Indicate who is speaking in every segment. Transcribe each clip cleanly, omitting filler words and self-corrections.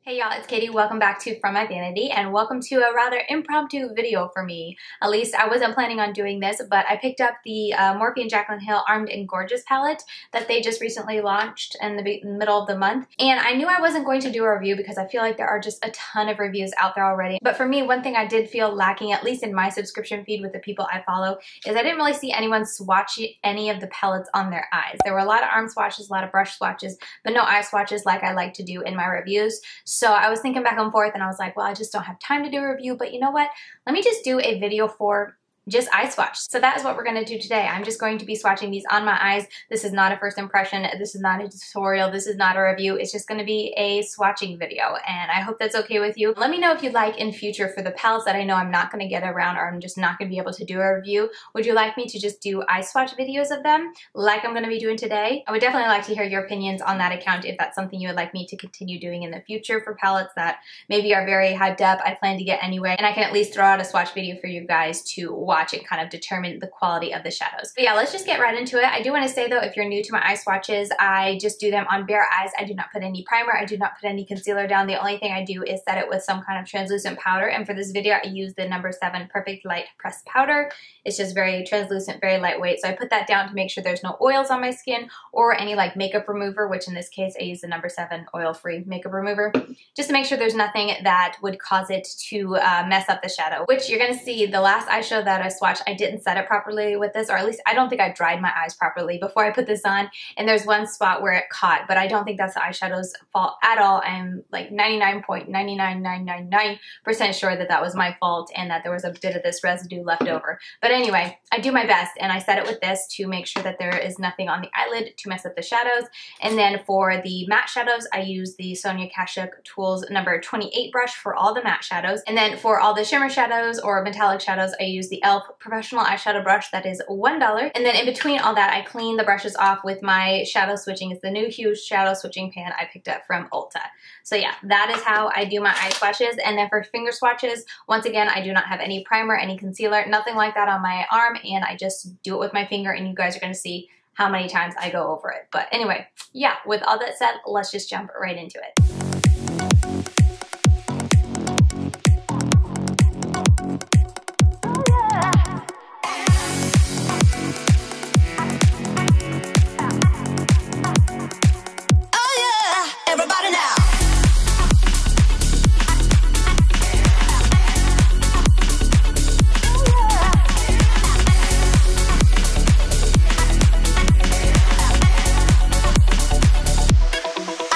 Speaker 1: Hey y'all, it's Katie. Welcome back to From My Vanity and welcome to a rather impromptu video for me. At least I wasn't planning on doing this, but I picked up the Morphe and Jaclyn Hill Armed and Gorgeous palette that they just recently launched in the middle of the month. And I knew I wasn't going to do a review because I feel like there are just a ton of reviews out there already. But for me, one thing I did feel lacking, at least in my subscription feed with the people I follow, is I didn't really see anyone swatch any of the palettes on their eyes. There were a lot of arm swatches, a lot of brush swatches, but no eye swatches like I like to do in my reviews. So I was thinking back and forth and I was like, well, I just don't have time to do a review, but you know what? Let me just do a video for just eye swatch. So that is what we're going to do today. I'm just going to be swatching these on my eyes. This is not a first impression. This is not a tutorial. This is not a review. It's just going to be a swatching video and I hope that's okay with you. Let me know if you'd like in future for the palettes that I know I'm not going to get around or I'm just not going to be able to do a review. Would you like me to just do eye swatch videos of them like I'm going to be doing today? I would definitely like to hear your opinions on that account if that's something you would like me to continue doing in the future for palettes that maybe are very hyped up, I plan to get anyway, and I can at least throw out a swatch video for you guys to watch and kind of determine the quality of the shadows. But yeah, let's just get right into it. I do want to say though, if you're new to my eye swatches, I just do them on bare eyes. I do not put any primer. I do not put any concealer down. The only thing I do is set it with some kind of translucent powder. And for this video, I use the No7 Perfect Light Pressed Powder. It's just very translucent, very lightweight. So I put that down to make sure there's no oils on my skin or any like makeup remover, which in this case, I use the No7 oil-free makeup remover, just to make sure there's nothing that would cause it to mess up the shadow, which you're going to see the last eyeshadow that I swatched, I didn't set it properly with this, or at least I don't think I dried my eyes properly before I put this on, and there's one spot where it caught, but I don't think that's the eyeshadow's fault at all. I'm like 99.99999% sure that that was my fault and that there was a bit of this residue left over. But anyway, I do my best and I set it with this to make sure that there is nothing on the eyelid to mess up the shadows. And then for the matte shadows, I use the Sonia Kashuk Tools number 28 brush for all the matte shadows. And then for all the shimmer shadows or metallic shadows, I use the e.l.f. Professional Eyeshadow Brush that is $1. And then in between all that, I clean the brushes off with my shadow switching. It's the new huge shadow switching pan I picked up from Ulta. So yeah, that is how I do my eye swatches. And then for finger swatches, once again, I do not have any primer, any concealer, nothing like that on my arm, and I just do it with my finger, and you guys are going to see how many times I go over it. But anyway, yeah, with all that said, let's just jump right into it.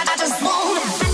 Speaker 2: I just want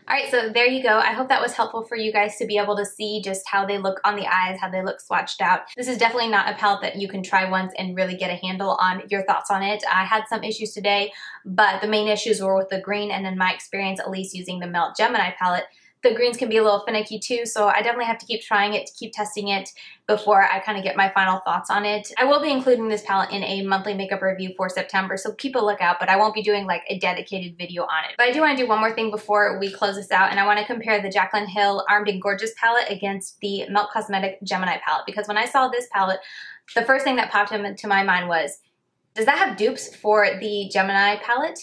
Speaker 1: Alright, so there you go. I hope that was helpful for you guys to be able to see just how they look on the eyes, how they look swatched out. This is definitely not a palette that you can try once and really get a handle on your thoughts on it. I had some issues today, but the main issues were with the green, and in my experience, at least using the Melt Gemini palette, the greens can be a little finicky too, so I definitely have to keep trying it, to keep testing it before I kind of get my final thoughts on it. I will be including this palette in a monthly makeup review for September, so keep a lookout, but I won't be doing like a dedicated video on it. But I do want to do one more thing before we close this out, and I want to compare the Jaclyn Hill Armed and Gorgeous palette against the Melt Cosmetic Gemini palette, because when I saw this palette, the first thing that popped into my mind was, does that have dupes for the Gemini palette?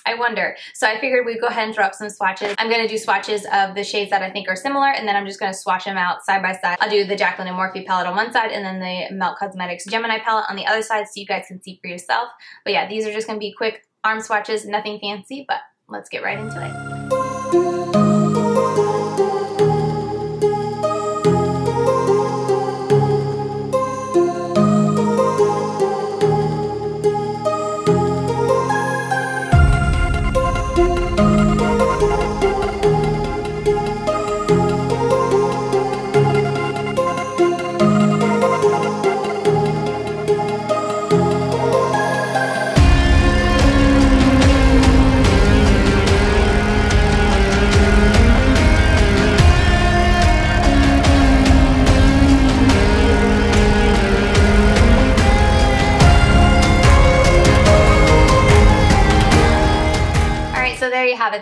Speaker 1: I wonder. So I figured we'd go ahead and throw up some swatches. I'm going to do swatches of the shades that I think are similar, and then I'm just going to swatch them out side by side. I'll do the Jaclyn and Morphe palette on one side, and then the Melt Cosmetics Gemini palette on the other side, so you guys can see for yourself. But yeah, these are just going to be quick arm swatches, nothing fancy, but let's get right into it.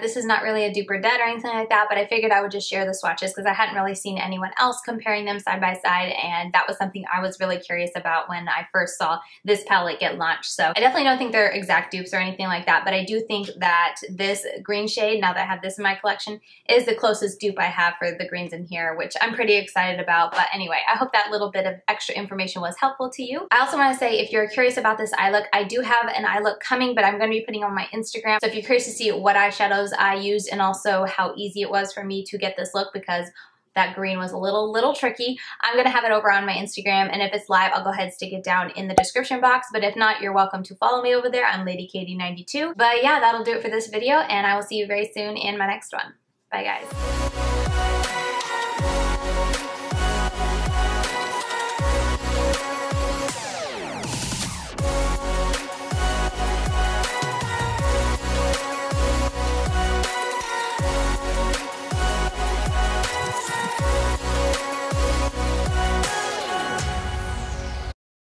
Speaker 1: This is not really a dupe or dead or anything like that, but I figured I would just share the swatches because I hadn't really seen anyone else comparing them side by side, and that was something I was really curious about when I first saw this palette get launched. So I definitely don't think they're exact dupes or anything like that, but I do think that this green shade, now that I have this in my collection, is the closest dupe I have for the greens in here, which I'm pretty excited about. But anyway, I hope that little bit of extra information was helpful to you. I also want to say, if you're curious about this eye look, I do have an eye look coming, but I'm going to be putting on my Instagram. So if you're curious to see what eyeshadows I used and also how easy it was for me to get this look, because that green was a little tricky, I'm going to have it over on my Instagram, and if it's live, I'll go ahead and stick it down in the description box, but if not, you're welcome to follow me over there. I'm LadyKatie92. But yeah, that'll do it for this video, and I will see you very soon in my next one. Bye guys.